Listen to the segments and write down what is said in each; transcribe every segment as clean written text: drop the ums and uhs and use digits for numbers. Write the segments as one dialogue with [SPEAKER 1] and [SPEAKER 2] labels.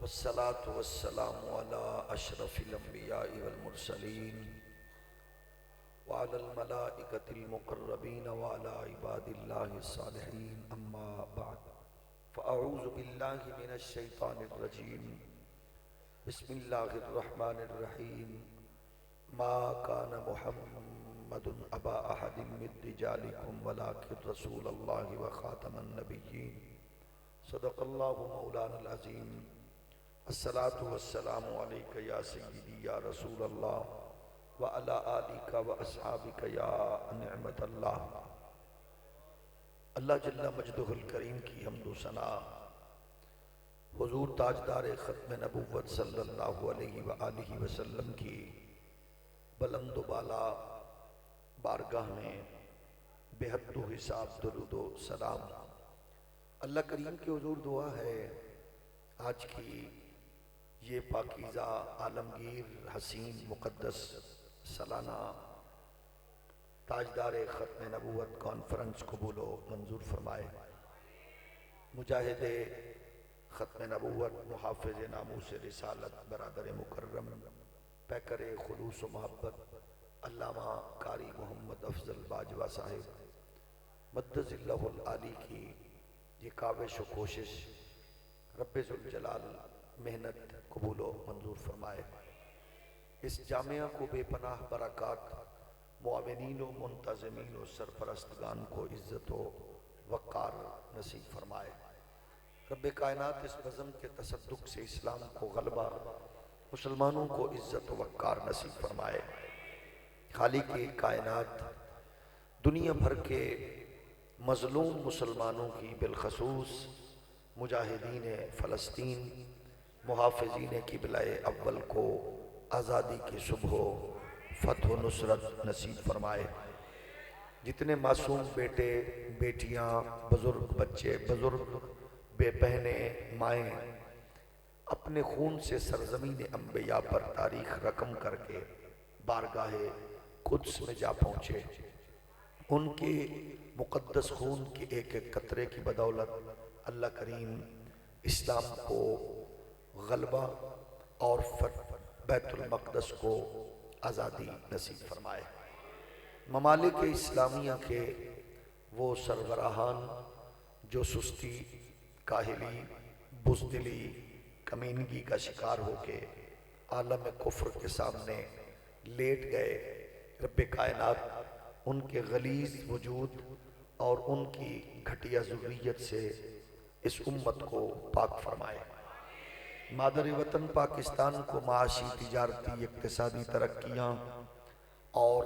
[SPEAKER 1] والصلاة والسلام على أشرف الأنبياء والمرسلين وعلى الملائكة المقربين وعلى عباد الله الصالحين أما بعد فأعوذ بالله من الشيطان الرجيم بسم الله الرحمن الرحيم ما كان محمد أبا أحد من رجالكم ولكن رسول الله وخاتم النبيين صدق الله مولانا العظيم الصلاة والسلام عليك يا سيدي يا رسول الله وعلى آلك وأصحابك يا نعمت اللہ۔ اللہ جل مجدہ الکریم کی حمد و ثنا حضور تاجدار ختم نبوت صلی اللہ علیہ وآلہ وسلم کی بلند و بالا بارگاہ میں بے حد و حساب درود و سلام۔ اللہ کریم کی حضور دعا ہے آج کی یہ پاکیزہ عالمگیر حسین مقدس سالانہ تاجدار ختم نبوت کانفرنس قبول و منظور فرمائے۔ مجاہد ختم نبوت، محافظ ناموس رسالت، برادر مکرم، پیکر خلوص و محبت علامہ قاری محمد افضل باجوہ صاحب مدظ اللہ العالی کی یہ کاوش و کوشش رب ذوالجلال محنت قبول و منظور فرمائے۔ اس جامعہ کو بے پناہ برکات، معاونین و منتظمین و سرپرستگان کو عزت و وقار نصیب فرمائے۔ رب کائنات اس بزم کے تصدق سے اسلام کو غلبہ، مسلمانوں کو عزت و وقار نصیب فرمائے۔ خالق کائنات دنیا بھر کے مظلوم مسلمانوں کی بالخصوص مجاہدین فلسطین، محافظین قبلہ اول کو آزادی کی صبح و فتح و نصرت نصیب فرمائے۔ جتنے معصوم بیٹے، بیٹیاں، بزرگ بچے، بزرگ بے بہنیں، مائیں اپنے خون سے سرزمین انبیاء پر تاریخ رقم کر کے بارگاہ قدس میں جا پہنچے، ان کے مقدس خون کے ایک ایک قطرے کی بدولت اللہ کریم اسلام کو غلبہ اور بیت المقدس کو آزادی نصیب فرمائے۔ ممالک اسلامیہ کے وہ سربراہان جو سستی، کاہلی، بزدلی، کمینگی کا شکار ہو کے عالم کفر کے سامنے لیٹ گئے، رب کائنات ان کے غلیظ وجود اور ان کی گھٹیا ذریت سے اس امت کو پاک فرمائے۔ مادر وطن پاکستان کو معاشی، تجارتی، اقتصادی ترقیاں اور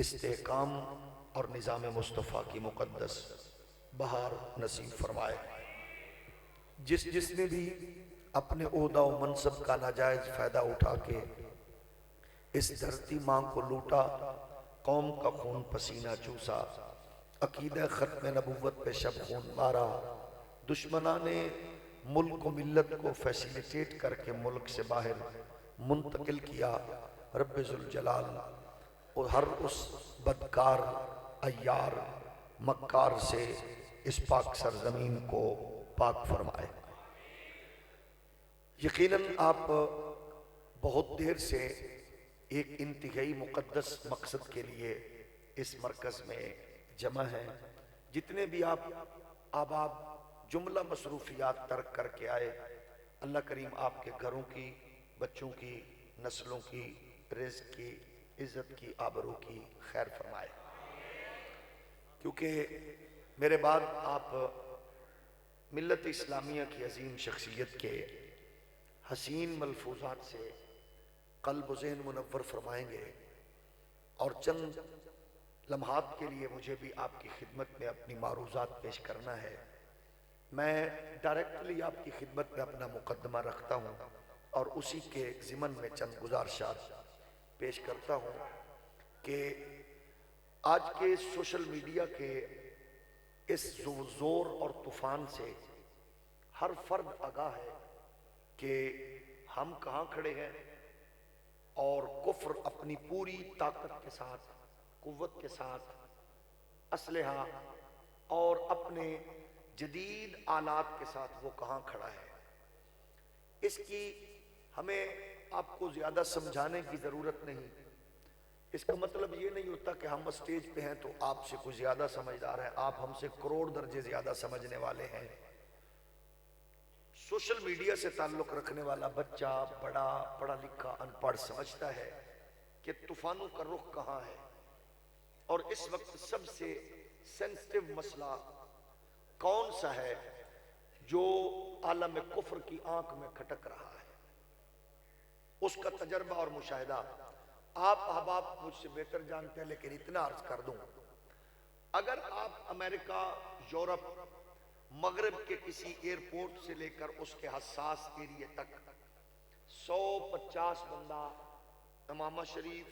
[SPEAKER 1] استحکام اور نظام مصطفیٰ کی مقدس بہار نصیب فرمائے۔ جس نے بھی اپنے عہدہ و منصب کا ناجائز فائدہ اٹھا کے اس دھرتی ماں کو لوٹا، قوم کا خون پسینہ چوسا، عقیدہ ختم نبوت پہ شب خون مارا، دشمنان ملک و ملت کو فیسیلیٹیٹ کر کے ملک سے باہر منتقل کیا، رب ذوالجلال اور ہر اس بدکار، عیار، مکار سے اس پاک سرزمین کو پاک فرمائے۔ یقیناً آپ بہت دیر سے ایک انتہائی مقدس مقصد کے لیے اس مرکز میں جمع ہیں۔ جتنے بھی آپ آباب جملہ مصروفیات ترک کر کے آئے، اللہ کریم آپ کے گھروں کی، بچوں کی، نسلوں کی، رزق کی، عزت کی، آبرو کی خیر فرمائے۔ کیونکہ میرے بعد آپ ملت اسلامیہ کی عظیم شخصیت کے حسین ملفوظات سے قلب و ذہن منور فرمائیں گے، اور چند لمحات کے لیے مجھے بھی آپ کی خدمت میں اپنی معروضات پیش کرنا ہے۔ میں ڈائریکٹلی آپ کی خدمت میں اپنا مقدمہ رکھتا ہوں اور اسی کے ضمن میں چند گزارشات پیش کرتا ہوں کہ آج کے سوشل میڈیا کے اس زور اور طوفان سے ہر فرد آگاہ ہے کہ ہم کہاں کھڑے ہیں، اور کفر اپنی پوری طاقت کے ساتھ، قوت کے ساتھ، اسلحہ اور اپنے جدید آلات کے ساتھ وہ کہاں کھڑا ہے۔ اس کی ہمیں آپ کو زیادہ سمجھانے کی ضرورت نہیں. اس کا مطلب یہ نہیں ہوتا کہ ہم اسٹیج پہ ہیں تو آپ سے کچھ زیادہ سمجھدار ہیں. آپ ہم سے کروڑ درجے زیادہ سمجھنے والے ہیں. سوشل میڈیا سے تعلق رکھنے والا بچہ بڑا پڑھا لکھا ان پڑھ سمجھتا ہے کہ طوفانوں کا رخ کہاں ہے، اور اس وقت سب سے سینسٹیو مسئلہ کون سا ہے جو عالم کفر کی آنکھ میں کھٹک رہا ہے. اس کا تجربہ اور مشاہدہ آپ احباب مجھ سے بہتر جانتے ہیں، لیکن اتنا عرض کر دوں، اگر آپ امریکہ، یورپ، مغرب کے کسی ایئرپورٹ سے لے کر اس کے حساس ایریے تک 150 بندہ امامہ شریف،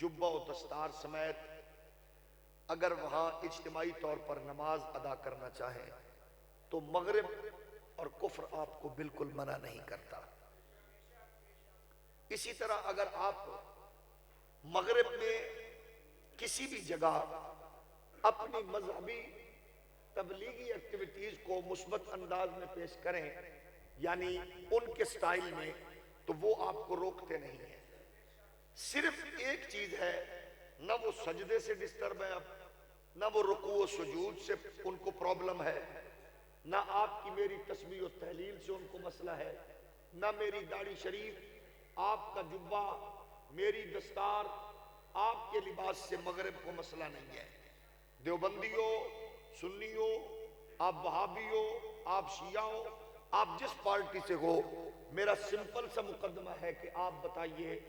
[SPEAKER 1] جبہ و دستار سمیت اگر وہاں اجتماعی طور پر نماز ادا کرنا چاہیں تو مغرب اور کفر آپ کو بالکل منع نہیں کرتا. اسی طرح اگر آپ مغرب میں کسی بھی جگہ اپنی مذہبی تبلیغی ایکٹیویٹیز کو مثبت انداز میں پیش کریں، یعنی ان کے سٹائل میں، تو وہ آپ کو روکتے نہیں ہیں. صرف ایک چیز ہے، نہ وہ سجدے سے ڈسٹرب ہے، اب نہ وہ رکوع و سجود سے ان کو پرابلم ہے، نہ آپ کی میری تسبیح و تحلیل سے ان کو مسئلہ ہے، نہ میری داڑھی شریف، آپ کا جبہ، میری دستار، آپ کے لباس سے مغرب کو مسئلہ نہیں ہے. دیوبندیوں، سنیوں، آپ وہابیوں، آپ شیعوں، آپ جس پارٹی سے ہو، میرا سمپل سا مقدمہ ہے کہ آپ بتائیے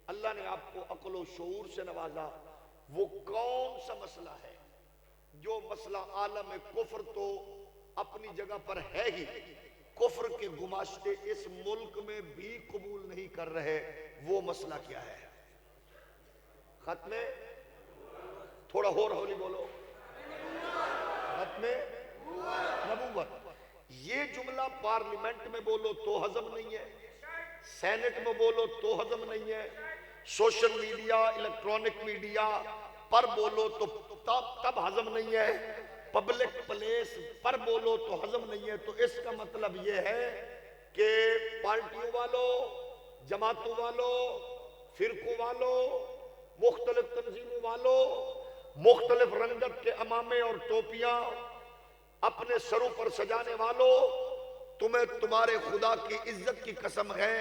[SPEAKER 1] اللہ نے آپ کو عقل و شعور سے نوازا، وہ کون سا مسئلہ ہے جو مسئلہ عالم کفر تو اپنی جگہ پر ہے ہی، کفر کے گماشتے اس ملک میں بھی قبول نہیں کر رہے، وہ مسئلہ کیا ہے؟ ختم تھوڑا ہولی بولو، ختم نبوت. یہ جملہ پارلیمنٹ میں بولو تو ہضم نہیں ہے، سینٹ میں بولو تو ہضم نہیں ہے، سوشل میڈیا، الیکٹرانک میڈیا پر بولو تو تب ہضم نہیں ہے، پبلک پلیس پر بولو تو ہضم نہیں ہے. تو اس کا مطلب یہ ہے کہ پارٹیوں والوں، جماعتوں والوں، فرقوں والوں، مختلف تنظیموں والوں، مختلف رنگت کے عمامے اور ٹوپیاں اپنے سروں پر سجانے والوں، تمہیں تمہارے خدا کی عزت کی قسم ہے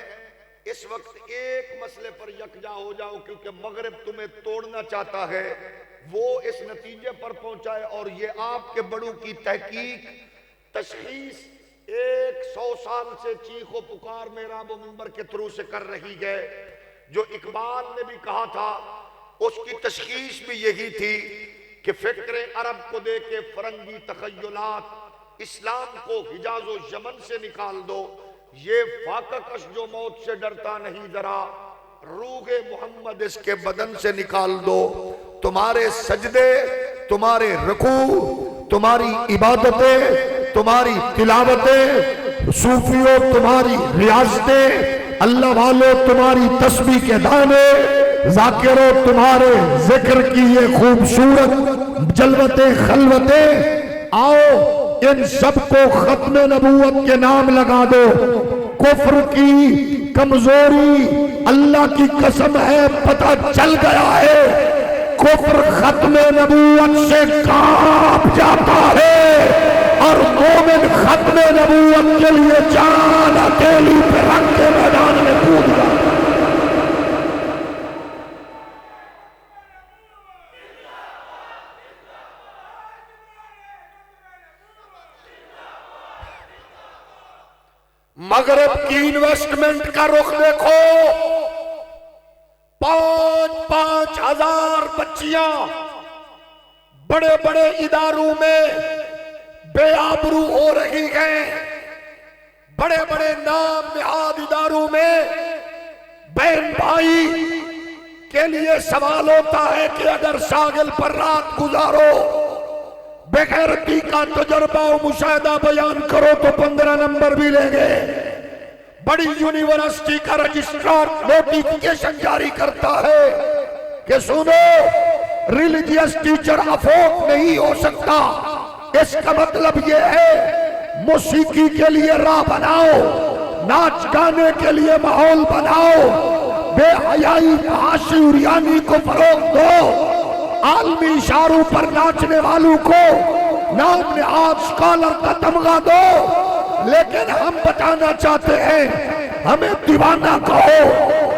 [SPEAKER 1] اس وقت ایک مسئلے پر یکجا ہو جاؤ، کیونکہ مغرب تمہیں توڑنا چاہتا ہے، وہ اس نتیجے پر پہنچائے. اور یہ آپ کے بڑوں کی تحقیق، تشخیص 100 سال سے چیخ و پکار محراب و منبر کے تھرو سے کر رہی ہے. جو اقبال نے بھی کہا تھا اس کی تشخیص بھی یہی تھی کہ فکر عرب کو دے کے فرنگی تخیلات، اسلام کو حجاز و یمن سے نکال دو، یہ فاقہ کش جو موت سے ڈرتا نہیں ذرا، روح محمد اس کے بدن سے نکال دو. تمہارے سجدے، تمہارے رکوع، تمہاری عبادتیں، تمہاری تلاوتیں، صوفیوں تمہاری ریاضتیں، اللہ والوں تمہاری تسبیح کے دانے، ذاکروں تمہارے ذکر کی یہ خوبصورت جلوتیں خلوتیں، آؤ ان سب کو ختم نبوت کے نام لگا دو. کفر کی کمزوری اللہ کی قسم ہے پتہ چل گیا ہے، کفر ختم نبوت سے کانپ جاتا ہے، اور مومن ختم نبوت کے لیے جان اکیلی پہ رکھ کے میدان میں کود جاتا ہے. مغرب کی انویسٹمنٹ کا رخ دیکھو، 5,000 5,000 بچیاں بڑے بڑے اداروں میں بے آبرو ہو رہی ہیں، بڑے بڑے نام نہاد اداروں میں بہن بھائی کے لیے سوال ہوتا ہے کہ اگر شاغل پر رات گزارو، بغیرتی کا تجربہ و مشاہدہ بیان کرو تو 15 نمبر بھی لیں گے. بڑی یونیورسٹی کا رجسٹرار نوٹیفیکیشن جاری کرتا ہے کہ سنو ریلیجیس ٹیچر افورڈ نہیں ہو سکتا. اس کا مطلب یہ ہے موسیقی کے لیے راہ بناؤ، ناچ گانے کے لیے ماحول بناؤ، بے حیائی فحاشی عریانی کو فروغ دو، عالمی اشاروں پر ناچنے والوں کو نام نہاد سکالر کا تمغہ دو۔ لیکن ہم بتانا چاہتے ہیں، ہمیں دیوانہ کہو،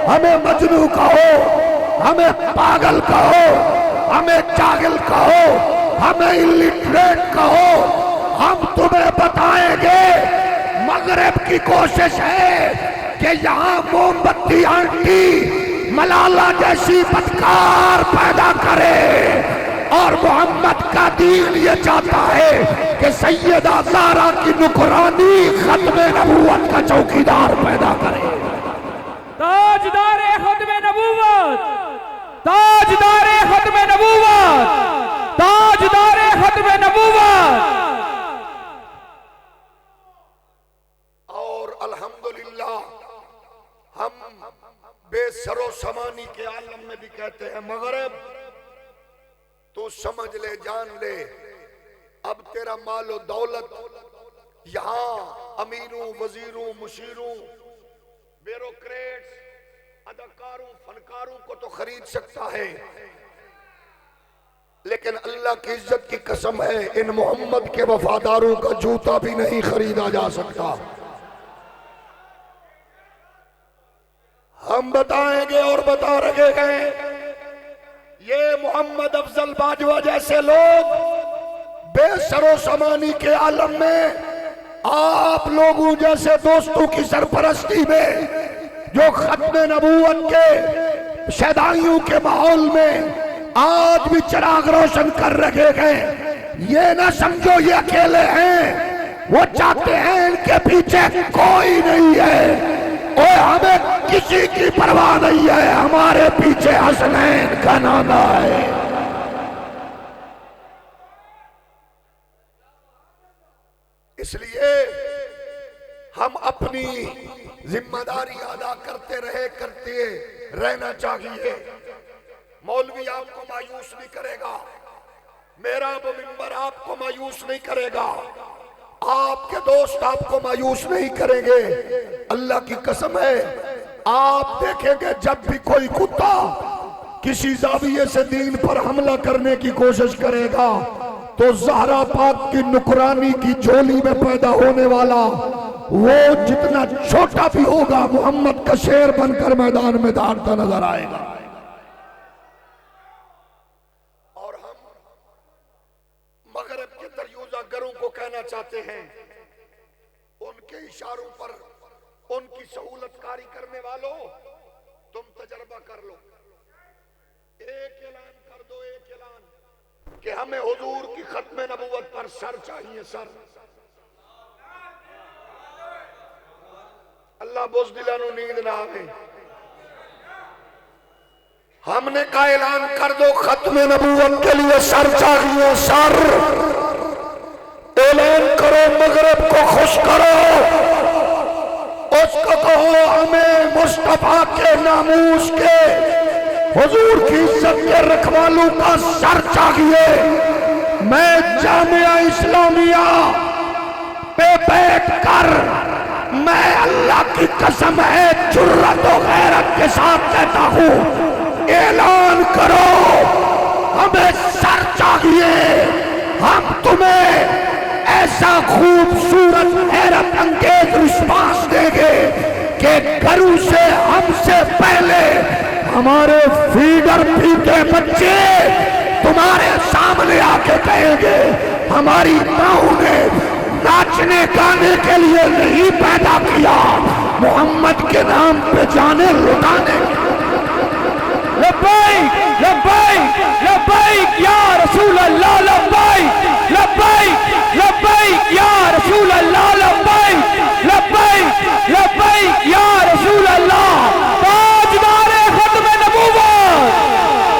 [SPEAKER 1] ہمیں مجنوں کہو، ہمیں پاگل کہو، ہمیں جاہل کہو، ہمیں الٹریٹ کہو، ہم تمہیں بتائیں گے مغرب کی کوشش ہے کہ یہاں موم بتی آنٹی ملالہ جیسی بدکار پیدا کرے، اور محمد کا دین یہ چاہتا ہے کہ سیدہ زہرا کی نکرانی ختم نبوت کا چوکیدار پیدا کرے۔
[SPEAKER 2] تاجدار ختم نبوت، تاجدار ختم نبوت، تاجدار ختم نبوت۔
[SPEAKER 1] اور الحمدللہ ہم بے سر و سامانی کے عالم میں بھی کہتے ہیں، مغرب تو سمجھ لے، جان لے، اب تیرا مال و دولت یہاں امیروں، وزیروں، مشیروں، بیوروکریٹس، اداکاروں، فنکاروں کو تو خرید سکتا ہے، لیکن اللہ کی عزت کی قسم ہے ان محمد کے وفاداروں کا جوتا بھی نہیں خریدا جا سکتا۔ ہم بتائیں گے اور بتا رہے ہیں، یہ محمد افضل باجوہ جیسے لوگ بے سر و سامانی کے عالم میں آپ لوگوں جیسے دوستوں کی سرپرستی میں جو ختم نبوت کے شیدائیوں کے ماحول میں آج بھی چراغ روشن کر رکھے گئے، یہ نہ سمجھو یہ اکیلے ہیں، وہ چاہتے ہیں ان کے پیچھے کوئی نہیں ہے، اور ہمیں کسی کی پرواہ نہیں ہے، ہمارے پیچھے حسنین کا نانا ہے۔ اس لیے ہم اپنی ذمہ داری ادا کرتے رہنا چاہیے۔ مولوی آپ کو مایوس نہیں کرے گا، میرا وہ منبر آپ کو مایوس نہیں کرے گا، آپ کے دوست آپ کو مایوس نہیں کریں گے۔ اللہ کی قسم ہے، آپ دیکھیں گے جب بھی کوئی کتا کسی زاویے سے دین پر حملہ کرنے کی کوشش کرے گا تو زہرا پاک کی نکرانی کی جھولی میں پیدا ہونے والا وہ جتنا چھوٹا بھی ہوگا محمد کا شیر بن کر میدان میں دھاڑتا نظر آئے گا۔ اور ہم مغرب کے دریوزہ گروں کو کہنا چاہتے ہیں، ان کے اشاروں پر ان کی سہولت کاری کرنے والوں، تم تجربہ کر لو، ایک اعلان کر دو، ایک اعلان کہ ہمیں حضور کی ختم نبوت پر سر چاہیے، سر۔ اللہ بزدلہ نو نیند نہ آئے، ہم نے کہا اعلان کر دو ختم نبوت کے لیے سر چاہیے، سر۔ اعلان کرو، مغرب کو خوش کرو، اس کو کہو ہمیں مصطفیٰ کے ناموس کے حضور کی عزت کے رکھوالوں کا سر چاہیے۔ میں جامعہ اسلامیہ پہ بیٹھ کر میں اللہ کی قسم ہے جرأت و غیرت کے ساتھ کہتا ہوں، اعلان کرو ہمیں سر چاہیے، ہم تمہیں ایسا خوبصورت حیرت انگیز رسپانس دیں گے کہ گھروں سے ہم سے پہلے ہمارے فیڈر پیٹے بچے تمہارے سامنے آ کے کہیں گے ہماری ماؤں نے ناچنے گانے کے لیے نہیں پیدا کیا، محمد کے نام پہ جانے لٹانے۔
[SPEAKER 2] لبیک لبیک لبیک یا رسول اللہ، لبیک لبیک لبیک یا رسول اللہ، لبیک لبیک لبیک یا رسول اللہ۔ تاجدار ختم نبوت،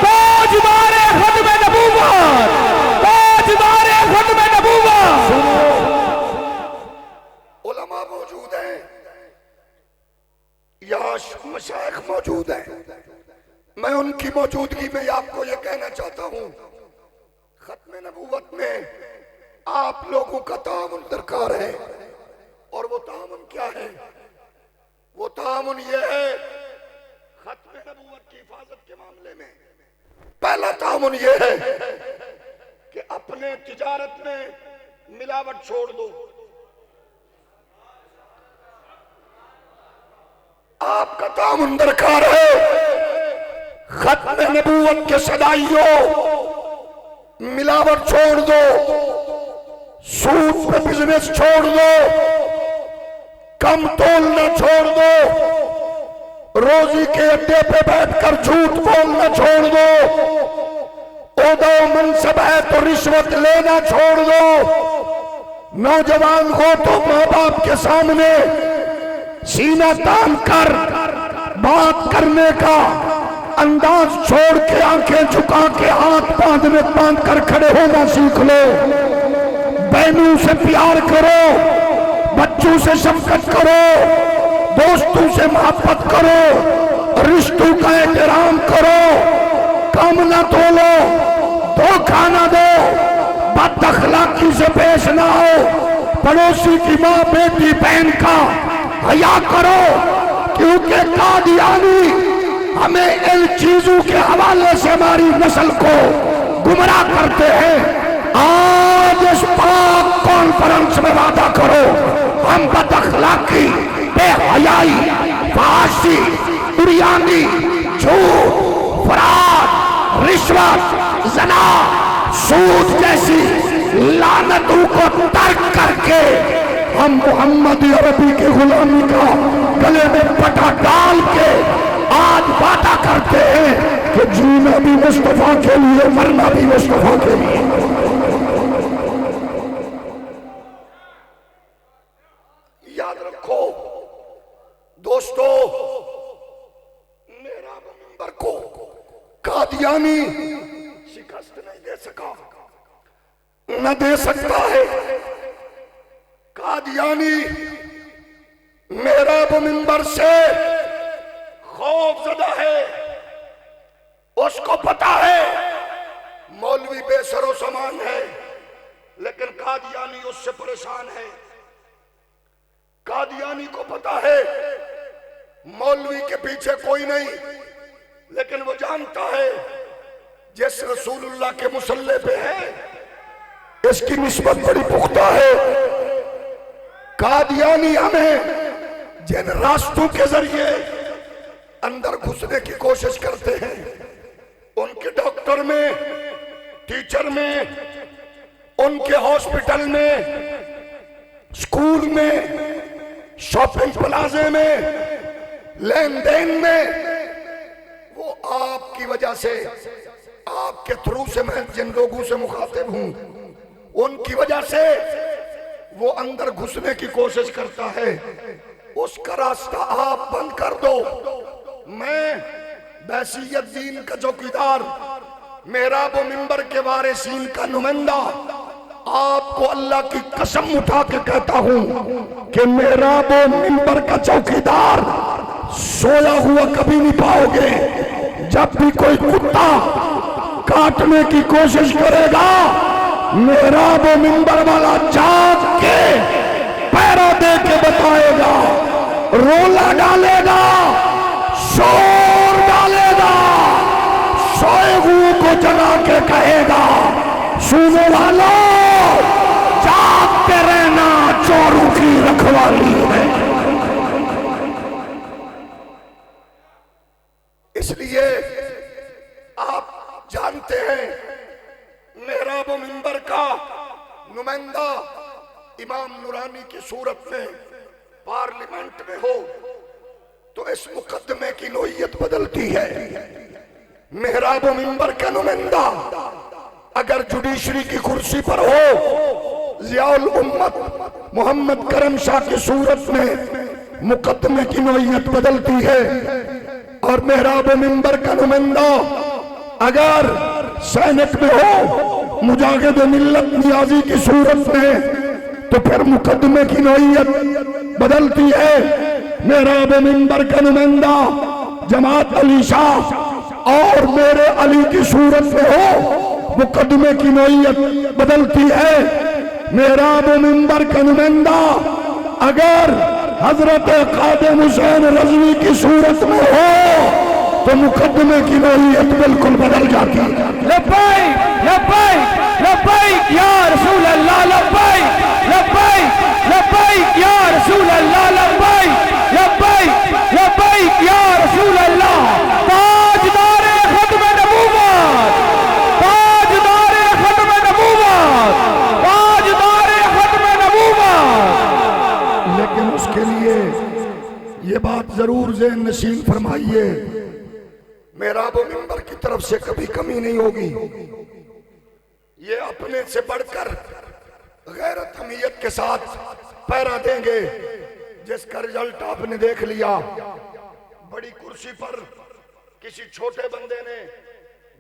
[SPEAKER 2] تاجدار ختم نبوت، تاجدار ختم نبوت۔
[SPEAKER 1] علماء موجود ہیں، یہاں مشائخ موجود ہیں، میں ان کی موجودگی میں آپ کو یہ کہنا چاہتا ہوں، ختم نبوت میں آپ لوگوں کا تعاون درکار ہے، اور وہ تعاون کیا ہے؟ تعاون یہ ہے ختم نبوت کی حفاظت کے معاملے میں، پہلا تعاون یہ ہے کہ اپنے تجارت میں ملاوٹ چھوڑ دو. آپ کا تعاون درکار ہے. ختم نبوت کے صدائیوں ملاوٹ چھوڑ دو، سود پہ بزنس چھوڑ دو، کم تولنا چھوڑ دو، روزی کے اڈے پہ بیٹھ کر جھوٹ بولنا چھوڑ دو، عہدہ و منصب ہے تو رشوت لینا چھوڑ دو. نوجوان ہو تو ماں باپ کے سامنے سینہ تان کر بات کرنے کا انداز چھوڑ کے آنکھیں جھکا کے ہاتھ باندھ کر کھڑے ہونا سیکھ لو. بہنوں سے پیار کرو، بچوں سے شفقت کرو، دوستوں سے محبت کرو، رشتوں کا احترام کرو، کم نہ تولو، دھوکہ نہ دو، بد اخلاقی سے پیش نہ ہو، پڑوسی کی ماں بیٹی بہن کا حیا کرو، کیونکہ قادیانی ہمیں ان چیزوں کے حوالے سے ہماری نسل کو گمراہ کرتے ہیں. آج اس پاک کانفرنس میں وعدہ کرو ہم بد اخلاقی، بے حیائی، فحاشی، عریانی، جھوٹ، فراد، رشوت، زنا، سود جیسی لعنتوں کو ترک کر کے ہم محمد عربی کی غلامی کا گلے میں پٹا ڈال کے آج وعدہ کرتے ہیں کہ جینا بھی مصطفیٰ کے لیے، مرنا بھی مصطفیٰ کے لیے. یاد رکھو دوستو، میرا منبر کو قادیانی شکست نہیں دے سکا، نہ دے سکتا ہے. قادیانی میرا منبر سے خوف زدہ ہے، اس کو پتا ہے مولوی بے سر و سامان ہے، لیکن قادیانی اس سے پریشان ہے. قادیانی کو پتا ہے مولوی کے پیچھے کوئی نہیں، لیکن وہ جانتا ہے جس رسول اللہ کے مصلی پہ ہے اس کی نسبت بڑی پختہ ہے. قادیانی ہمیں جن راستوں کے ذریعے اندر گھسنے کی کوشش کرتے ہیں، ان کے ڈاکٹر میں، ٹیچر میں، ان کے ہاسپٹل میں، سکول میں، شاپنگ پلازے میں، لین دین میں، وہ آپ کی وجہ سے، آپ کے تھرو سے میں جن لوگوں سے مخاطب ہوں ان کی وجہ سے وہ اندر گھسنے کی کوشش کرتا ہے. اس کا راستہ آپ بند کر دو. میں بحیثیت دین کا چوکیدار، محراب و منبر کے وارثین کا نمائندہ، آپ کو اللہ کی قسم اٹھا کے کہتا ہوں کہ محراب و منبر کا چوکیدار سویا ہوا کبھی نہیں پاؤ گے. جب بھی کوئی کتا کاٹنے کی کوشش کرے گا، محراب و منبر والا جاگ کے پیرا دے کے بتائے گا، رولا ڈالے گا، شور ڈالے گا، سوئے ہوئے کو جگا کے کہے گا سنو والو جاگتے رہنا، چوروں کی رکھوالی ہے. اس لیے آپ جانتے ہیں محراب و منبر کا نمائندہ امام نورانی کی صورت میں پارلیمنٹ میں ہو تو اس مقدمے کی نوعیت بدلتی ہے. محراب و منبر کا نمائندہ اگر جوڈیشری کی کرسی پر ہو، ضیاء الامت محمد کرم شاہ کی صورت میں مقدمے کی نوعیت بدلتی ہے. اور محراب و منبر کا نمائندہ اگر سینٹ میں ہو، مجاہد ملت نیازی کی صورت میں، تو پھر مقدمے کی نوعیت بدلتی ہے. محراب و منبر کا نمائندہ جماعت علی شاہ اور میرے علی کی صورت میں ہو، مقدمے کی نوعیت بدلتی ہے. محراب و منبر کا نمائندہ اگر
[SPEAKER 3] حضرت خادم حسین رضوی کی صورت میں ہو تو مقدمے کی نوعیت بالکل بدل جاتی ہے۔
[SPEAKER 2] لبیک لبیک لبیک یا رسول اللہ، لبیک لبیک لبیک یا رسول اللہ، لبیک لبیک لبیک یا رسول اللہ۔ تاجدار ختم نبوت، تاجدار ختم نبوت، تاجدار ختم نبوت۔
[SPEAKER 3] لیکن اس کے لیے یہ بات ضرور ذہن نشین فرمائیے،
[SPEAKER 1] محراب و منبر کی طرف سے کبھی کمی نہیں ہوگی۔ یہ اپنے سے بڑھ کر غیرت حمیت کے ساتھ پیرا دیں گے، جس کا رزلٹ آپ نے دیکھ لیا۔ بڑی کرسی پر کسی چھوٹے بندے نے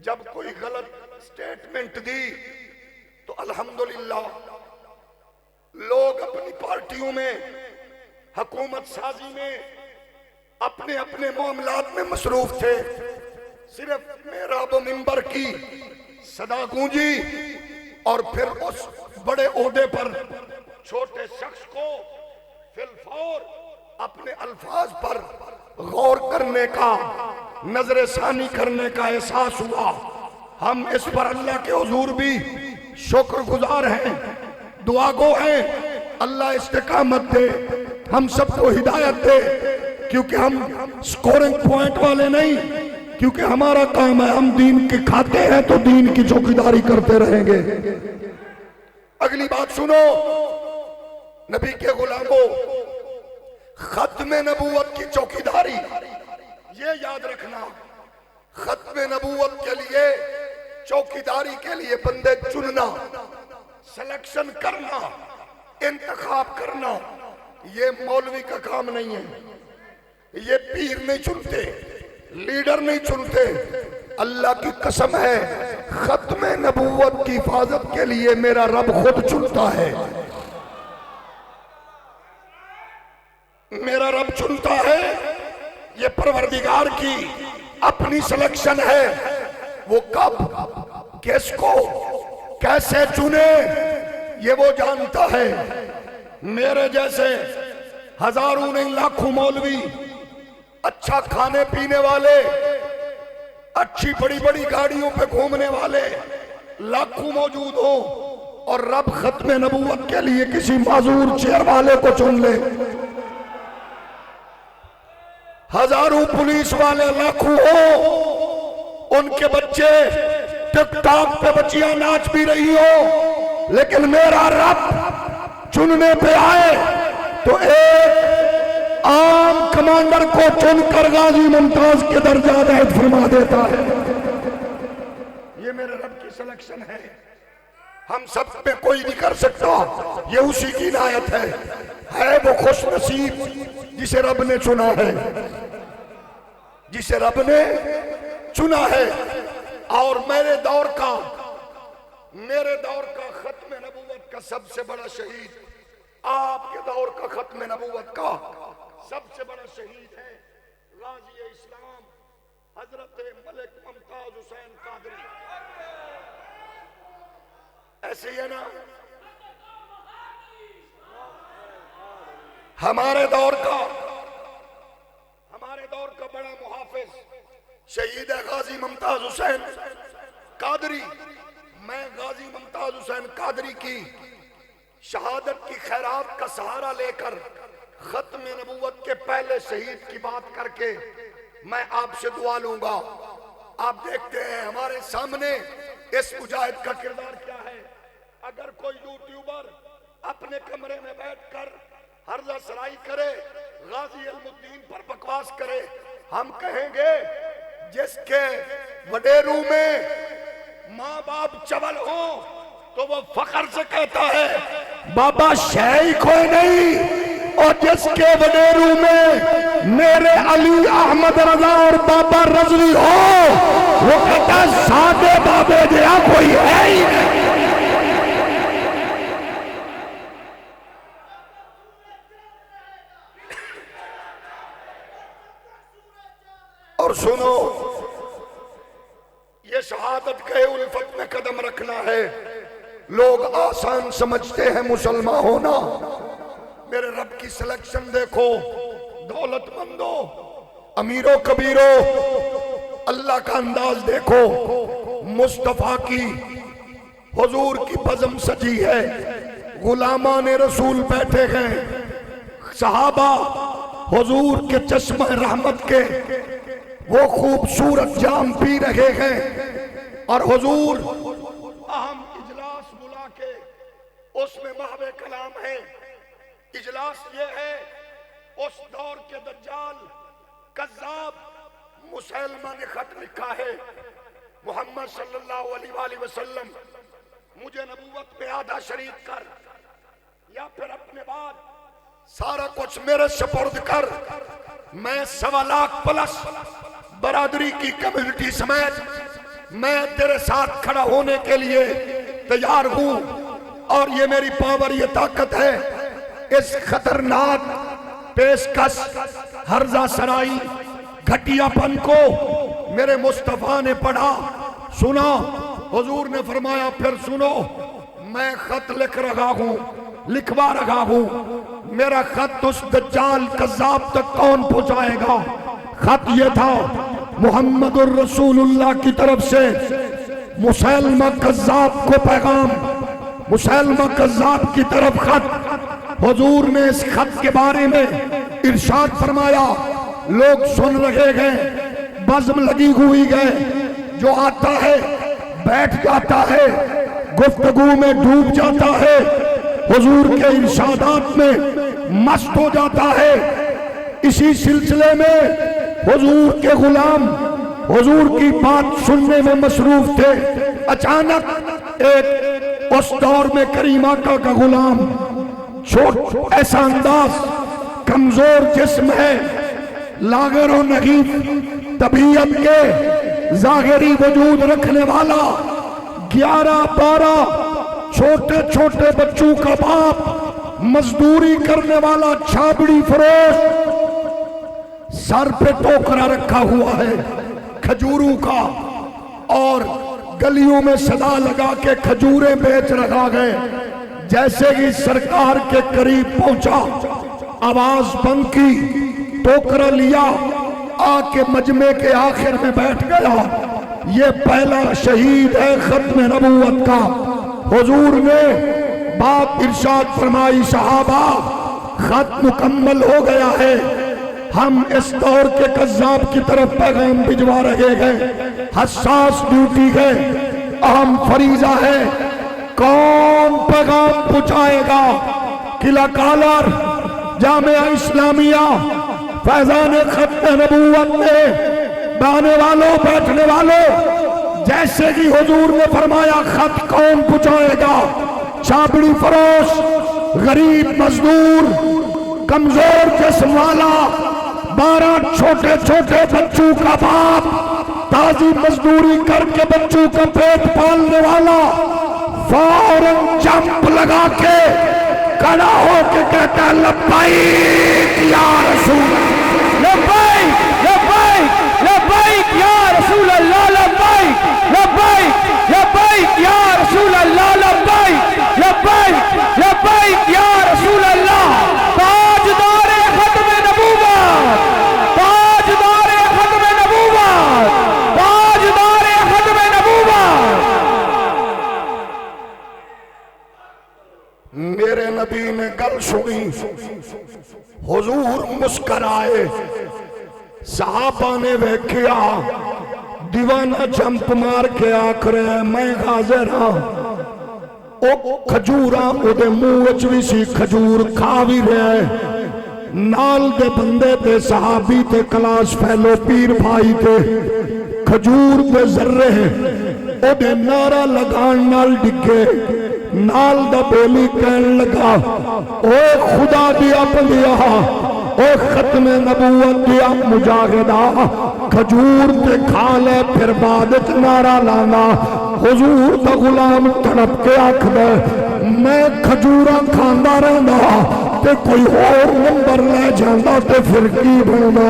[SPEAKER 1] جب کوئی غلط سٹیٹمنٹ دی تو الحمدللہ لوگ اپنی پارٹیوں میں، حکومت سازی میں، اپنے اپنے معاملات میں مصروف تھے۔ صرف محراب و منبر کی صدا گونجی اور پھر اس بڑے عہدے پر چھوٹے شخص کو فی الفور اپنے الفاظ پر غور کرنے کا، نظر ثانی کرنے کا احساس ہوا۔ ہم اس پر اللہ کے حضور بھی شکر گزار ہیں، دعا گو ہیں، اللہ استقامت دے، ہم سب کو ہدایت دے، کیونکہ ہم سکورنگ پوائنٹ والے نہیں، کیونکہ ہمارا کام ہے، ہم دین کے کھاتے ہیں تو دین کی چوکیداری کرتے رہیں گے۔ اگلی بات سنو، نبی کے غلاموں، ختم نبوت کی چوکیداری، یہ یاد رکھنا، ختم نبوت کے لیے، چوکیداری کے لیے بندے چننا، سلیکشن کرنا، انتخاب کرنا، یہ مولوی کا کام نہیں ہے، یہ پیر نہیں چنتے، لیڈر نہیں چنتے۔ اللہ کی قسم ہے، ختم نبوت کی حفاظت کے لیے میرا رب خود چنتا ہے، میرا رب چنتا ہے۔ یہ پروردگار کی اپنی سلیکشن ہے، وہ کب، کس کو، کیسے چنے، یہ وہ جانتا ہے۔ میرے جیسے ہزاروں نہیں لاکھوں مولوی، اچھا کھانے پینے والے، اچھی بڑی بڑی گاڑیوں پہ گھومنے والے لاکھوں موجود ہوں، اور رب ختم نبوت کے لیے کسی معذور چیئر والے کو چن لے۔ ہزاروں پولیس والے لاکھوں ہوں، ان کے بچے ٹک ٹاک پہ بچیاں ناچ بھی رہی ہو، لیکن میرا رب چننے پہ آئے تو ایک عام کمانڈر کو چن کر غازی ممتاز کے درجات عائد فرما دیتا ہے۔ یہ میرے رب کی سلیکشن ہے، ہم سب پہ کوئی نہیں کر سکتا، یہ اسی کی عنایت ہے وہ خوش نصیب جسے رب نے چنا ہے، جسے رب نے چنا ہے۔ اور میرے دور کا ختم نبوت کا سب سے بڑا شہید، آپ کے دور کا ختم نبوت کا سب سے بڑا شہید ہے غازی اسلام حضرت ملک ممتاز حسین قادری۔ ایسے ہی ہے نا؟ ہمارے دور کا بڑا محافظ شہید ہے غازی ممتاز حسین قادری۔ میں غازی ممتاز حسین قادری کی شہادت کی خیرات کا سہارا لے کر ختم نبوت کے پہلے شہید کی بات کر کے میں آپ سے دعا لوں گا۔ آپ دیکھتے ہیں ہمارے سامنے اس مجاہد کا کردار کیا ہے۔ اگر کوئی یوٹیوبر اپنے کمرے میں بیٹھ کر ہرزہ سرائی کرے، غازی علم الدین پر بکواس کرے، ہم کہیں گے جس کے وڈیروں میں ماں باپ چول ہوں تو وہ فخر سے کہتا ہے بابا شیعی کوئی نہیں، اور جس کے وڈیروں میں میرے علی احمد رضا اور بابا رضوی ہو وہ کہتا ہے سادے بابے جیا کوئی ہے ہی نہیں۔ اور سنو، یہ شہادت کے الفت میں قدم رکھنا ہے۔ لوگ آسان سمجھتے ہیں مسلمان ہونا،
[SPEAKER 3] میرے رب کی سلیکشن دیکھو، دولت مندو، امیروں کبیروں، اللہ کا انداز دیکھو، مصطفیٰ کی حضور کی بزم سجی ہے، غلامان رسول بیٹھے ہیں، صحابہ حضور کے چشمہ رحمت کے وہ خوبصورت جام پی رہے ہیں، اور حضور اہم اجلاس بلا کے اس میں محو کلام ہے۔ اجلاس یہ ہے، اس دور کے دجال کذاب مسلمہ نے خط لکھا ہے، محمد صلی اللہ علیہ وآلہ وسلم مجھے نبوت میں آدھا شریک کر، یا پھر اپنے بعد سارا کچھ میرے سپرد کر، میں 1.25 لاکھ پلس برادری کی کمیونٹی سمیت میں تیرے ساتھ کھڑا ہونے کے لیے تیار ہوں، اور یہ میری پاور، یہ طاقت ہے۔ اس خطرناک پیشکش ہرزہ سرائی گھٹیا پن کو میرے مصطفیٰ نے پڑھا، سنا، حضور نے فرمایا پھر سنو، میں خط لکھ رہا ہوں، لکھوا رہا ہوں، میرا خط اس دجال کذاب تک کون پہنچائے گا؟ خط یہ تھا، محمد الرسول اللہ کی طرف سے مسلمہ کذاب کو پیغام، مسلمہ کذاب کی طرف خط۔ حضور نے اس خط کے بارے میں ارشاد فرمایا، لوگ سن رہے ہیں، بزم لگی ہوئی ہے، جو آتا ہے بیٹھ جاتا ہے، گفتگو میں ڈوب جاتا ہے، حضور کے ارشادات میں مست ہو جاتا ہے۔ اسی سلسلے میں حضور کے غلام حضور کی بات سننے میں مصروف تھے، اچانک ایک اس دور میں کریم آقا کا غلام، ایسا انداز، کمزور جسم ہے، لاغر و نحیف طبیعت کے ظاہری وجود رکھنے والا، 11-12 چھوٹے چھوٹے بچوں کا باپ، مزدوری کرنے والا چھابڑی فروش، سر پہ ٹوکرا رکھا ہوا ہے کھجوروں کا، اور گلیوں میں صدا لگا کے کھجوریں بیچ رکھا گئے۔ جیسے ہی سرکار کے قریب پہنچا، آواز بند کی، ٹوکرا لیا، آ کے مجمع کے آخر میں بیٹھ گیا۔ یہ پہلا شہید ہے ختم نبوت کا۔ حضور نے بات ارشاد فرمائی، صحابہ خط مکمل ہو گیا ہے، ہم اس دور کے کذاب کی طرف پیغام بھجوا رہے ہیں، حساس ڈیوٹی ہے، اہم فریضہ ہے، کون پیغام پہنچائے گا؟ قلعہ کالر، جامعہ اسلامیہ، فیضان ختم نبوت میں بانے والوں، بیٹھنے والوں، جیسے کہ حضور نے فرمایا خط کون پہنچائے گا؟ چھابڑی فروش، غریب مزدور، کمزور جسم والا، 12 چھوٹے چھوٹے بچوں کا باپ، تازی مزدوری کر کے بچوں کا پیٹ پالنے والا، فوراً جمپ لگا کے کھڑا ہو کے کہتا ہے لبیک یا رسول اللہ،
[SPEAKER 2] لبیک لبیک لبیک یا رسول اللہ، لبیک لبیک لبیک یا رسول اللہ، لبیک لبیک لبیک یا رسول اللہ۔ تاجدار ختم نبوت، تاجدار ختم نبوت، تاجدار ختم نبوت۔
[SPEAKER 3] میرے نبی نے گل سنی، حضور مسکرائے، صحابہ نے ویکھیا، دیوانہ جمپ مار کے آکھ رہے میں حاضر ہاں۔ او کھجوراں او دے منہ وچ وی سی، کھجور کھا بھی رہے، نال دے بندے تے صحابی تے کلاس فیلو پیر بھائی تے کھجور دے ذرے او دے نعرہ لگان نال ڈگے، نال دا بولی کہن لگا، اوے خدا دیا بندیا، اوے ختم نبوت دیا مجاہدہ، کھجور تے کھا لے پھر بعدت نعرہ لانا۔ حضور دا غلام تڑپ کے آکھ دے، میں کھجوراں کھاندا رہنا، تے کوئی اور نمبر لے جانا تے پھر کی بننا.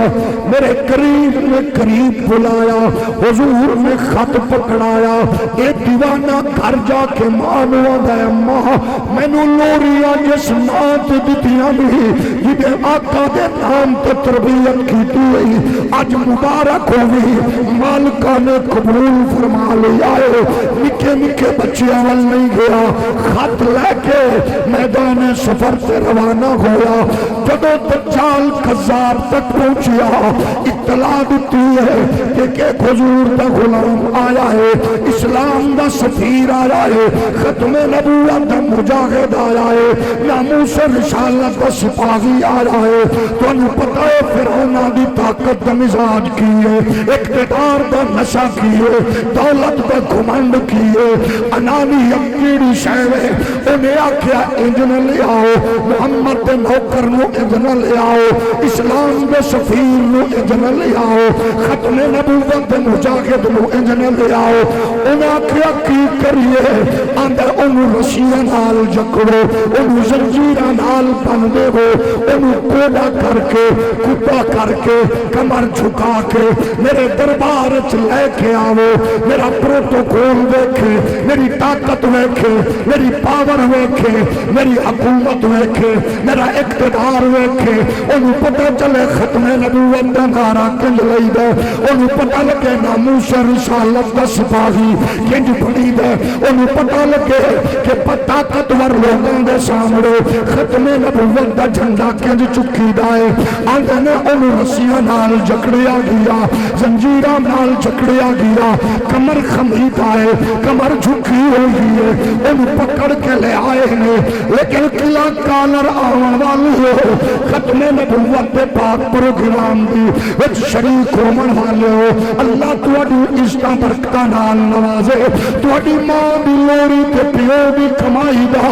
[SPEAKER 3] میرے قریب نے قریب بلایا, حضور نے خط پکڑایا. اے دیوانہ گھر جا کے ماں نو آندا ہے ماں مینوں لوریاں جس نام تے دتیاں نہیں جدے آقا دے نام تے تربیت کیتی ہوئی اج مبارک ہوئی مالکہ نے قبول فرما لیا ہے. نکے نکے بچیاں وال نہیں گیا, خط لے کے میدان سفر سے روانہ ہوا. جدو دجال کذاب تک پہنچیا اطلاع دیتی ہے کہ حضور دا غلام آیا ہے, اسلام دا سفیر آیا ہے, ختم نبوت دا مجاہد آیا ہے, ناموس رسالت دا سپاہی آیا ہے. تو انہوں پتہ ہے فرعون دی طاقت دا مزاج کی ہے, اقتدار دا نشہ کی ہے, دولت دا گھمنڈ کی ہے, انانی یقینی شہوے. انہیں آکھیا انجن لے آؤ, محمد دے نوکر نو انجن لے آؤ, اسلام دے سفیر نو انجن لے آؤ, ختم نبوت دے مجاہد نو انجن لے آؤ. انہیں آکھیا کی کریے, آندر انہوں رسیاں نال جکڑو, انہوں زنجیرہ نال بن دے ہو, انہوں کوڑا کر کے کتا کر کے کمر جھکا کے میرے دربار چ لے کے آؤ. میرا پروٹوکول دیکھے, میری طاقت دیکھے, میری پاور دیکھے, میری حکومت دیکھے, میرا اقتدار دیکھے. انہوں پتہ چلے ختم نبوت دا نعرہ کنج لئی دے, انہوں پتہ لگے ناموس رسالت دا سپاہی کنج پڑی دے, انہوں پتہ لگے کہ طاقتور لوگوں دے سامنے ختم نبوت دا جھنڈا کنج چکی دائے. آندے نے انہوں رسیاں نال جکڑیا گیا, زنجیرہ نال جکڑیا گیا, کمر خمید آئے, کمر جھکی ہوئی ہے, انہوں پکڑ کے لے آئے ہیں. لیکن قلعہ کالر آوان والی ہو, ختم نبوت دے پاک پروگرام دی وچ شریک ہومن والے ہو. اللہ تواڈی عزتاں برکتاں نال نوازے. تواڈی ماں دی لوری تے پیو دی کمائی دا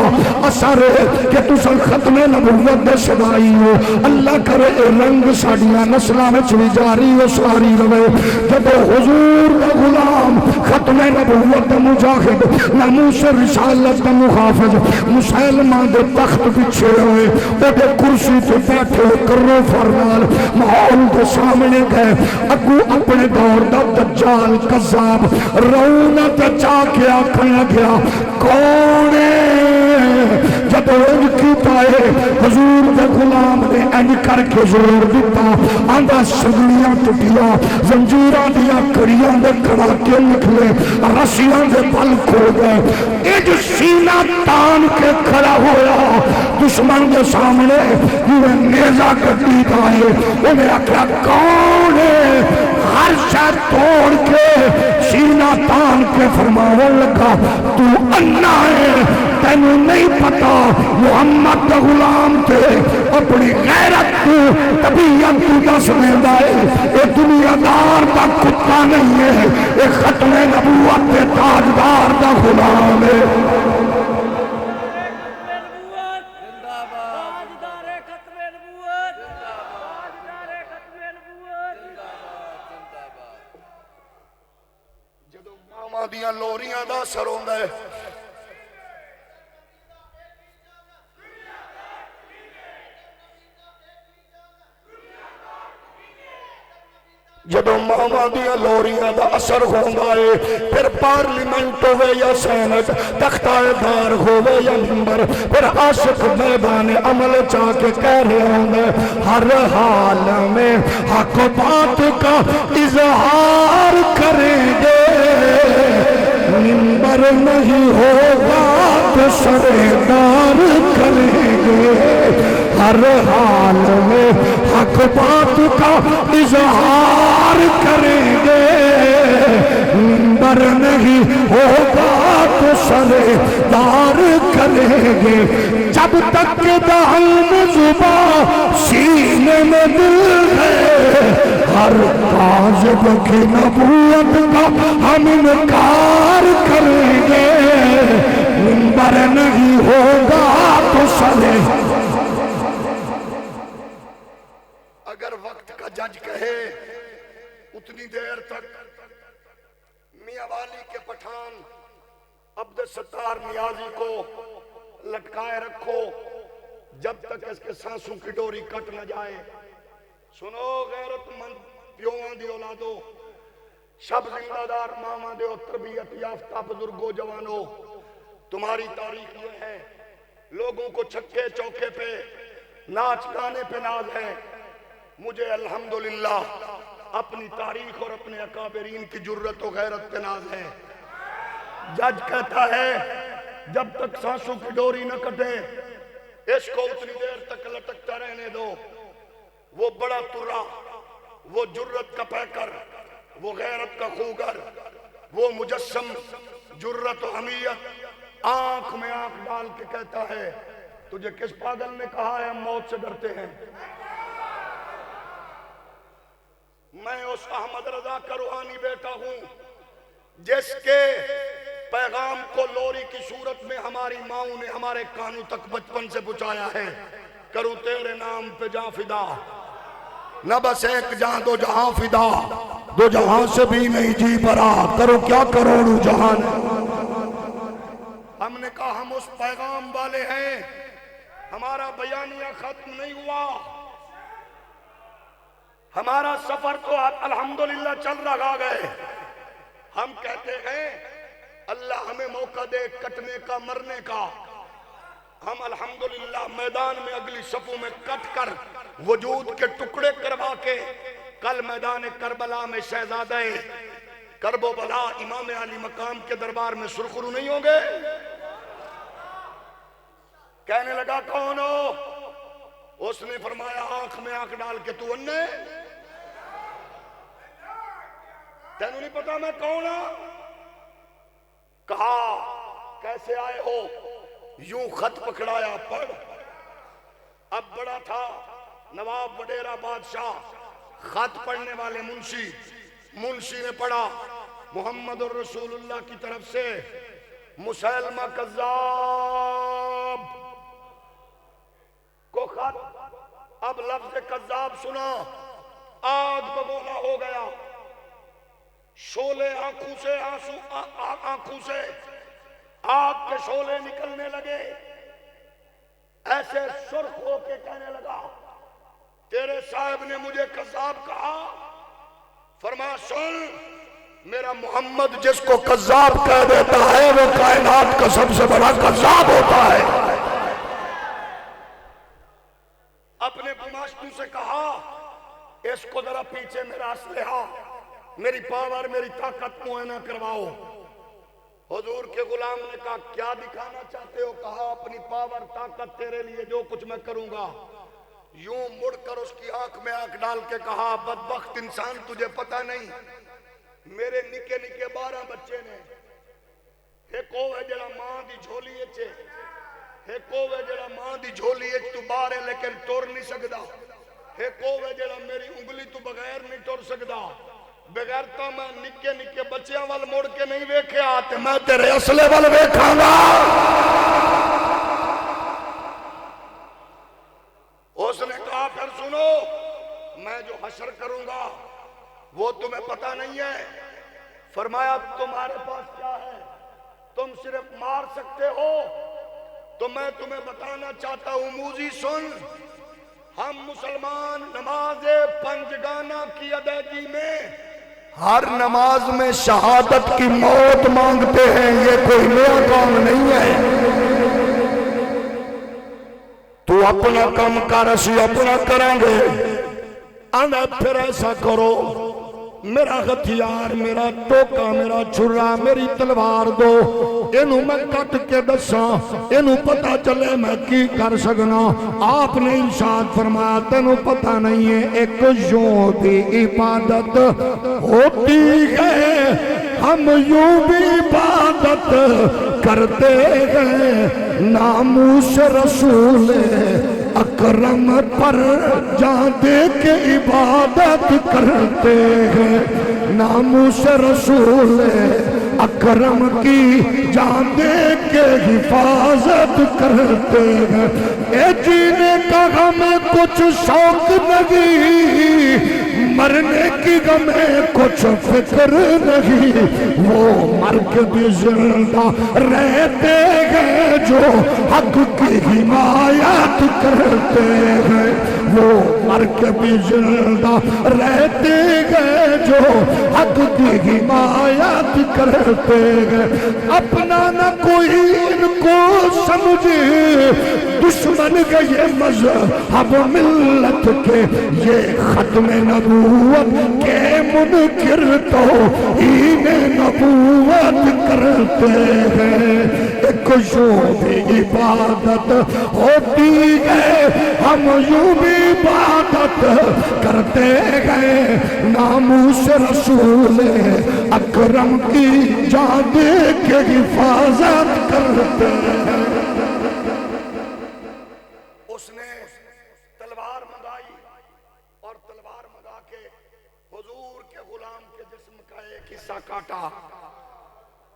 [SPEAKER 3] اثر ہے کہ تساں ختم نبوت دے شدائی ہو. اللہ کرے اے رنگ ساڈیاں نسلاں وچ وی جاری و ساری رہے. جب حضور دا غلام ختم نبوت دا مجاہد ناموس رسالت دا محافظ مسلمہ دے تخت پچھے ہوئے, او دے کرسی تے بیٹھے کرو فرمال ماحول دے سامنے گئے. اگو اپنے دور دا دجال کذاب رونا تے چاہ کے آکھن لگیا کون ہے. جب انج کیتا ہے حضور دے غلام نے انج کر کے زور دیتا, آندھا سگلیاں ٹوٹیاں, زنجیراں دیاں کڑیاں دے کڑاکے نکلے, رسیاں دے پل کھو گئے. اج سینہ تان کے کھڑا ہویا دشمن کے سامنے یہ نیزہ کٹی دائے. انہیں آکھا کون ہے, ہر شاید توڑ کے سینہ تان کے فرماون لگا تو انا ہے, تینوں نہیں پتا محمد دا غلام تے اپنی غیرت تو طبیعت تو دس دیندہ ہے. اے دنیا دار دا کتا نہیں ہے, اے ختم نبوت تے تاجدار دا غلام ہے.
[SPEAKER 1] جدو ماما دیاں لوریاں دا اثر ہوندا ہے, جدو ماما دیا لوریاں دا اثر ہوندا ہے, پھر پارلیمنٹ ہوئے یا سینٹ, تختہ دار ہوئے یا منبر, پھر عاشق میدان عمل چاہ کے کہہ رہے ہوں ہر حال میں حق بات کا اظہار کریں گے. منبر نہیں ہوگا تو سردار کریں گے. ہر حال میں حق بات کا اظہار کریں گے. منبر نہیں ہوگا تو سردار کریں گے. جب تک کہ دہن زباں سینے میں دل ہے, ہر کاذب کی نبوت کا ہم انکار کریں گے. منبر نہیں ہوگا تو سردار. اگر وقت کا جج کہے اتنی دیر تک میاں والی کے پٹھان عبد الستار نیازی کو لٹکائے رکھو,
[SPEAKER 3] جب تک اس کے سانسوں کی ڈوری کٹ نہ جائے. سنو غیرت مند پیوان دی اولادو، شب زندہ دار ماما دے تربیت یافتہ بزرگوں جوانوں، تمہاری تاریخ یہ ہے. لوگوں کو چھکے چوکے پہ ناچ گانے پہ ناز ہے. مجھے الحمدللہ اپنی تاریخ اور اپنے اکابرین کی جرت و غیرت پہ ناز ہے. جج کہتا ہے جب تک سانسوں کی ڈوری نہ کٹے اس کو اتنی دیر تک لٹکتا رہنے دو. وہ بڑا ترا، وہ جرت کا پیکر، وہ غیرت کا خوگر، وہ مجسم جرت و حمیت آنکھ میں آنکھ ڈال کے کہتا ہے تجھے کس پاگل نے کہا ہے ہم موت سے ڈرتے ہیں؟ میں اس احمد رضا کا روحانی بیٹا ہوں جس کے پیغام کو لوری کی صورت میں ہماری ماؤں نے ہمارے کانوں تک بچپن سے پہنچایا ہے. کروں تیرے نام پہ جاں فدا، نہ بس ایک جہاں دو جہاں فدا، دو جہاں سے بھی نہیں جی برا، کرو کیا کروڑوں جہان. ہم نے کہا ہم اس پیغام والے ہیں. ہمارا بیانیہ ختم نہیں ہوا، ہمارا سفر تو الحمدللہ چل رہا گئے. ہم کہتے ہیں اللہ ہمیں موقع دے کٹنے کا، مرنے کا. ہم الحمدللہ میدان میں اگلی صفوں میں کٹ کر وجود کے ٹکڑے کروا کے کل میدان کربلا میں شہزادہ کرب و بلا امام علی مقام کے دربار میں سرخرو نہیں ہوں گے. کہنے لگا کون ہو؟ اس نے فرمایا آنکھ میں آنکھ ڈال کے تو انے تینوں نہیں پتا میں کون ہوں؟ کہا کیسے آئے ہو؟ یوں خط پکڑایا، پڑھ. اب بڑا تھا نواب وڈیرہ بادشاہ، خط پڑھنے والے منشی نے پڑھا محمد الرسول اللہ کی طرف سے مسلمہ کذاب کو خط. اب لفظ کذاب سنا، آگ بگولا ہو گیا. شولے آنکھوں سے آگ کے شولے نکلنے لگے. ایسے سرخ ہو کے کہنے لگا تیرے صاحب نے مجھے کذاب کہا. فرمایا سن، میرا محمد جس کو کذاب کہہ دیتا ہے وہ کائنات کا سب سے بڑا کذاب ہوتا ہے. اپنے گماشتوں سے کہا اس کو ذرا پیچھے میرا اسلحہ، میری پاور، میری طاقت معائنہ کرواؤ. حضور کے غلام نے کہا کیا دکھانا چاہتے ہو؟ کہا اپنی پاور، طاقت، تیرے لیے جو کچھ میں کروں گا. یوں مڑ کر اس کی آنکھ میں آنکھ ڈال کے کہا بدبخت انسان تجھے پتہ نہیں میرے نکے 12 بچے نے. ایک وہ ہے جڑا ماں دی جھولی اچ، ایک وہ ہے جڑا ماں دی جھولی اچ تو باہر ہے لیکن ٹر نہیں سکدا. ایک وہ ہے جڑا میری انگلی تو بغیر نہیں ٹر سکدا. بغیر تو میں نکے بچیاں وال موڑ کے نہیں ویکھیا تے میں تیرے اصلے وال ویکھاں گا. اس نے کہا پھر سنو، میں جو حشر کروں گا وہ تمہیں پتہ نہیں ہے. فرمایا تمہارے پاس کیا ہے؟ تم صرف مار سکتے ہو. تو میں تمہیں بتانا چاہتا ہوں موذی سن، ہم مسلمان نماز پنجگانہ کی ادائیگی میں ہر نماز میں شہادت کی موت مانگتے ہیں. یہ کوئی نیا کام نہیں ہے. تو اپنا کام کر، اسی اپنا کریں گے. آنا پھر ایسا کرو، میرا ہتھیار، میرا ٹوکا، میرا چھرا، میری تلوار دو، اینو میں کٹ کے دساں، اینو پتہ چلے میں کی کر سکنا. آپ نے ارشاد فرمایا تینوں پتہ نہیں ہے ایک یوں بھی عبادت ہوتی ہے، ہم یوں بھی عبادت کرتے ہیں. ناموس رسول اکرم پر جان دے کے عبادت کرتے ہیں. ناموس رسول اکرم کی جان دے کے حفاظت کرتے ہیں. اے جینے کا ہمیں کچھ شوق نہیں، مرنے کی غمیں کچھ فکر نہیں، وہ مر کے بھی زندہ رہتے ہیں جو حق کی حمایت کرتے ہیں، وہ مر کے بھی زندہ رہتے ہیں جو حق کی حمایت کرتے ہیں۔ اپنا نہ کوئی ان کو سمجھے، دشمن کے یہ مذہب ملت کے، یہ ختم نبوت کے منکر توہین نبوت کرتے ہیں۔ ایک یوں بھی عبادت ہوتی ہے، ہم یوں بھی عبادت کرتے ہیں، ناموس رسول اکرم کی جان کی حفاظت کرتے ہیں۔ اس نے تلوار منگائی اور تلوار منگا کے حضور کے غلام کے جسم کا ایک حصہ کاٹا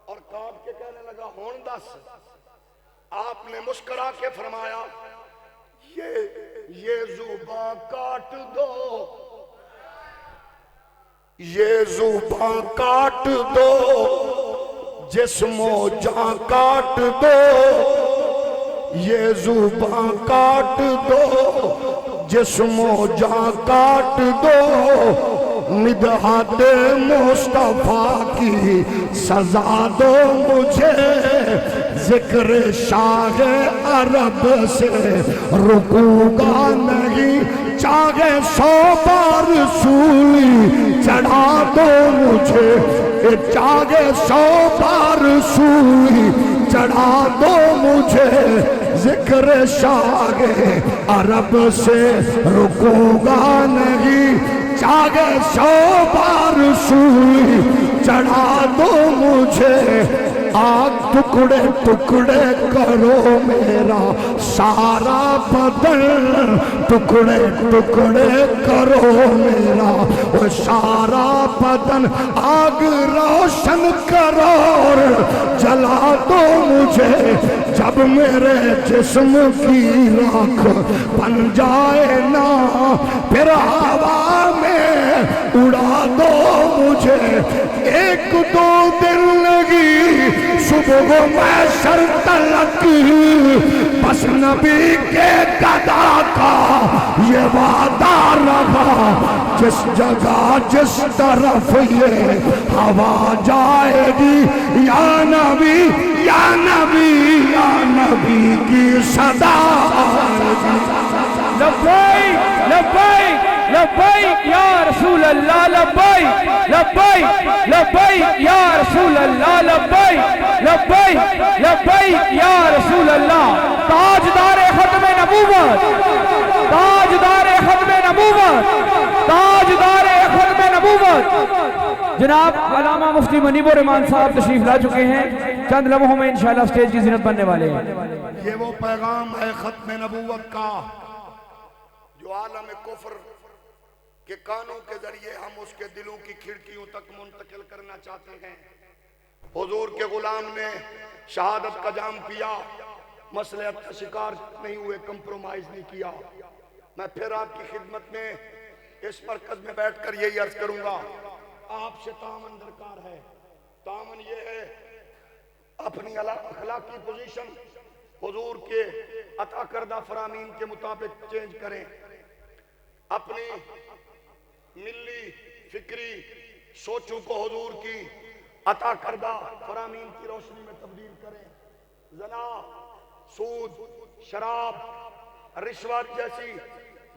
[SPEAKER 3] اور کاٹ کے کہنے لگا ہون دس۔ آپ نے مسکرا کے فرمایا یہ زباں کاٹ دو، یہ زباں کاٹ دو، جسم و جان کاٹ دو، یہ زباں کاٹ دو، جسم و جان کاٹ دو، مدحت مصطفیٰ کی سزا دو مجھے، ذکر شاہ عرب سے رکوں گا نہیں، چاہے 100 بار سولی چڑھا دو مجھے، چاہے 100 بار سولی چڑھا دو مجھے، ذکر شاہ عرب سے رکوں گا نہیں، چاہے 100 بار سوئی چڑھا دو مجھے، آگ ٹکڑے ٹکڑے کرو میرا سارا بدن، ٹکڑے ٹکڑے کرو میرا وہ سارا بدن، آگ روشن کرو اور جلا دو مجھے، جب میرے جسم کی راکھ بن جائے نا پھر ہوا میں اڑا دو مجھے، 1-2 دن لگی صبح میں سر تلک، بس نبی کے قضا کا یہ وعدہ رہا، جس جگہ جس طرف یہ ہوا جائے گی، یا نبی یا نبی یا نبی کی صدا آئے گی۔
[SPEAKER 2] لبیک لبیک لبیک یا رسول اللہ، لبیک لبیک لبیک یا رسول اللہ، لبیک لبیک لبیک یا رسول اللہ۔ تاجدار ختم نبوت، تاجدار ختم نبوت، تاجدار ختم نبوت، جناب علامہ مفتی منیب الرحمان صاحب تشریف لا چکے ہیں، چند لمحوں میں انشاءاللہ اسٹیج کی زینت بننے والے ہیں۔
[SPEAKER 3] یہ وہ پیغام ہے ختم نبوت کا جو عالم کفر کے کانوں کے ذریعے ہم اس کے دلوں کی کھڑکیوں تک منتقل کرنا چاہتے ہیں۔ حضور کے غلام نے شہادت کا جام پیا، مصلحت کا شکار نہیں ہوئے، کمپرومائز نہیں کیا۔ میں پھر آپ کی خدمت میں اس مرکز میں بیٹھ کر یہی عرض کروں گا، آپ سے تعاون درکار ہے۔ تعاون یہ ہے اپنی اخلاقی پوزیشن حضور کے عطا کردہ فرامین کے مطابق چینج کریں، اپنی ملی فکری سوچوں کو حضور کی عطا کردہ فرامین کی روشنی میں تبدیل کریں۔ زنا، سود، شراب، رشوت جیسی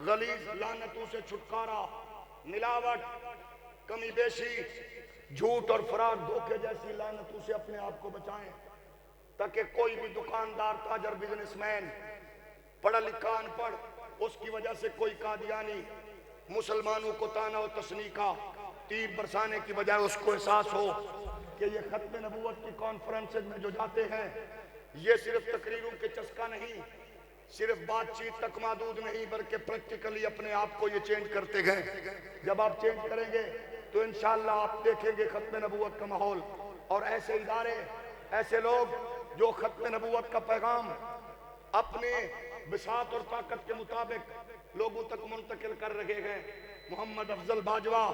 [SPEAKER 3] غلیظ لعنتوں سے چھٹکارا، ملاوٹ، کمی بیشی، جھوٹ اور فراڈ دھوکے جیسی لعنتوں سے اپنے آپ کو بچائیں، تاکہ کوئی بھی دکاندار، تاجر، بزنس مین، پڑھا لکھا ان پڑھ، اس کی وجہ سے کوئی قادیانی مسلمانوں کو طعنہ و تشنیع کا تیر برسانے کی بجائے اس کو احساس ہو کہ یہ ختم نبوت کی کانفرنسز میں جو جاتے ہیں یہ صرف تقریروں کے چسکا نہیں، صرف بات چیت تک محدود نہیں، بلکہ پریکٹیکلی اپنے آپ کو یہ چینج کرتے گئے۔ جب آپ چینج کریں گے تو انشاءاللہ آپ دیکھیں گے ختم نبوت کا ماحول، اور ایسے ادارے، ایسے لوگ جو ختم نبوت کا پیغام اپنے بساط اور طاقت کے مطابق لوگوں تک منتقل کر رہے ہیں، محمد افضل باجوہ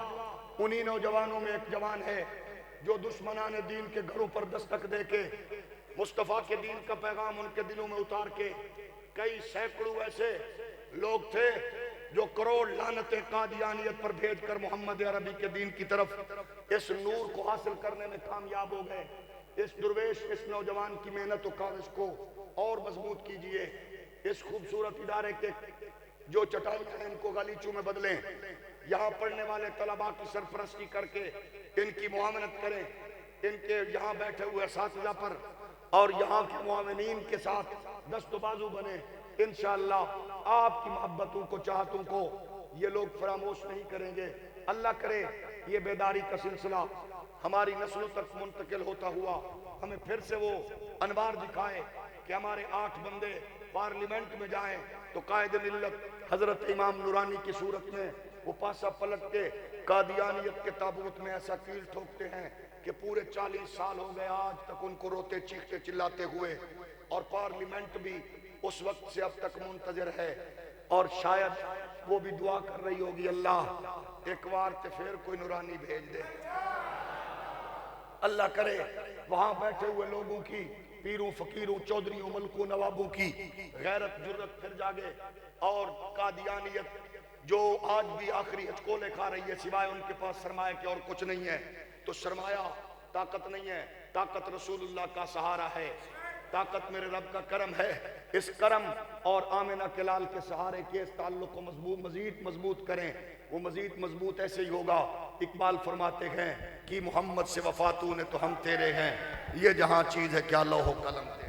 [SPEAKER 3] انہی نوجوانوں میں ایک جوان ہے جو دشمنان دین کے گھروں پر دستک دے کے مصطفیٰ کے دین کا پیغام ان کے دلوں میں اتار کے کئی سینکڑوں ایسے لوگ تھے جو کروڑ لعنتیں قادیانیت پر بھیج کر محمد عربی کے دین کی طرف اس نور کو حاصل کرنے میں کامیاب ہو گئے۔ اس درویش اس نوجوان کی محنت و کاوش کو اور مضبوط کیجئے، اس خوبصورت ادارے کے جو چٹائیاں ہیں ان کو غالیچوں میں بدلیں، یہاں پڑھنے والے طلباء کی سرپرستی کر کے ان کی معاونت کریں، ان کے یہاں بیٹھے ہوئے اساتذہ پر اور یہاں کے معاونین کے ساتھ دست و بازو بنے۔ انشاءاللہ آپ کی محبتوں کو چاہتوں کو یہ لوگ فراموش نہیں کریں گے۔ اللہ کرے یہ بیداری کا سلسلہ ہماری نسلوں تک منتقل ہوتا ہوا ہمیں پھر سے وہ انوار دکھائے کہ ہمارے 8 بندے پارلیمنٹ میں جائیں تو قائد ملت حضرت امام نورانی کی صورت میں وہ پاسا پلٹ کے قادیانیت کے تابوت میں ایسا کیل ٹھوکتے ہیں کہ پورے 40 سال ہو گئے آج تک ان کو روتے چیختے چلاتے ہوئے، اور پارلیمنٹ بھی اس وقت سے اب تک منتظر ہے، اور شاید وہ بھی دعا کر رہی ہوگی اللہ ایک بار تے پھر کوئی نورانی بھیج دے۔ اللہ کرے وہاں بیٹھے ہوئے لوگوں کی، پیروں فقیروں چودھریوں ملکوں نوابوں کی غیرت جرت پھر جاگے، اور قادیانیت جو آج بھی آخری ہچکولے کھا رہی ہے سوائے ان کے پاس سرمایہ کے اور کچھ نہیں ہے، تو سرمایہ طاقت نہیں ہے، طاقت رسول اللہ کا سہارا ہے، طاقت میرے رب کا کرم ہے۔ اس کرم اور آمنہ کے لال کے سہارے کے اس تعلق کو مزید مضبوط کریں، وہ مزید مضبوط ایسے ہی ہوگا۔ اقبال فرماتے ہیں کہ محمد سے وفا تو نے تو ہم تیرے ہیں، یہ جہاں چیز ہے کیا لوح و قلم تیرے